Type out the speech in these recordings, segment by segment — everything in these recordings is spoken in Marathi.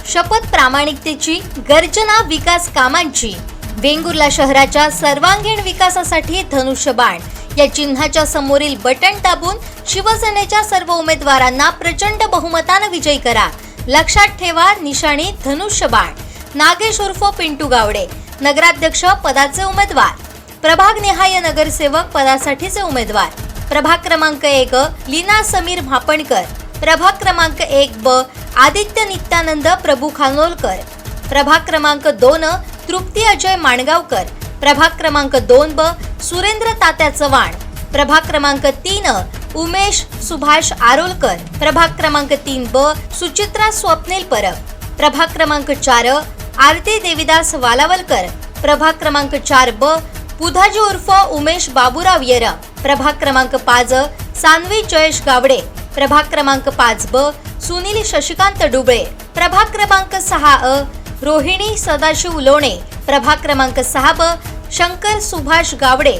शपथ प्रामाणिकतेची, गर्जना विकास कामांची, वेंगुर्ला शहराच्या सर्वांगीण विकासासाठी धनुष्यबाण या चिन्हाच्या समोरील बटन दाबून शिवसेनेच्या सर्व उमेदवारांना प्रचंड बहुमताने विजयी करा। लक्षात ठेवा, निशाणी धनुष्यबाण। नागेश उर्फ पिंटू गावडे नगराध्यक्ष पदाचे उमेदवार, प्रभाग निहाय नगरसेवक पदासाठीचे उमेदवार। प्रभाग क्रमांक 1 लीना समीर भापणकर, प्रभाग क्रमांक 1 ब आदित्य नित्यानंद प्रभू खानोलकर, प्रभाग क्रमांक 2 तृप्ती अजय माणगावकर, प्रभाग क्रमांक 2 ब सुरेंद्र तात्या चव्हाण, प्रभाग क्रमांक 3 उमेश सुभाष आरोलकर, प्रभाग क्रमांक 3 ब सुचित्रा स्वप्नील परब, प्रभाग क्रमांक 4 आरती देविदास वालावलकर, प्रभाग क्रमांक 4 ब पुधाजी उर्फ उमेश बाबूराव येरा, प्रभाग क्रमांक 5 सानवी जयेश गावडे, प्रभाग क्रमांक 5 ब सुनील शशिकांत डुबळे, प्रभाग क्रमांक 6 रोहिणी सदाशिव लोणे, प्रभाग क्रमांक 6 ब शंकर सुभाष गावडे,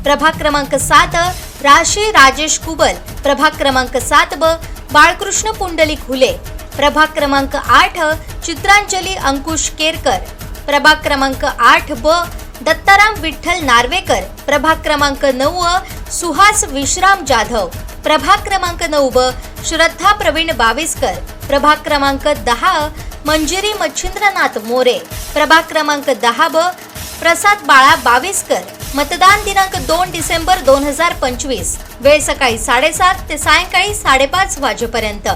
प्रभाग क्रमांक 7 राशी राजेश कुबल, प्रभाग क्रमांक 7 ब बाळकृष्ण पुंडलिक हुले, प्रभाग क्रमांक 8 चित्रांजली अंकुश केरकर, प्रभाग क्रमांक 8 ब दत्ताराम विठ्ठल नार्वेकर, प्रभाग क्रमांक 9 सुहास विश्राम जाधव, प्रभाग क्रमांक 9 ब श्रद्धा प्रवीण बाविस्कर, प्रभाग क्रमांक 10 मंजिरी मच्छिंद्रनाथ मोरे, प्रभाग क्रमांक 10 ब प्रसाद बाळा बाविस्कर। मतदान दिनांक 2 डिसेंबर 2025, वेळ सकाळी 7:30 ते सायंकाळी 5:30 वाजेपर्यंत।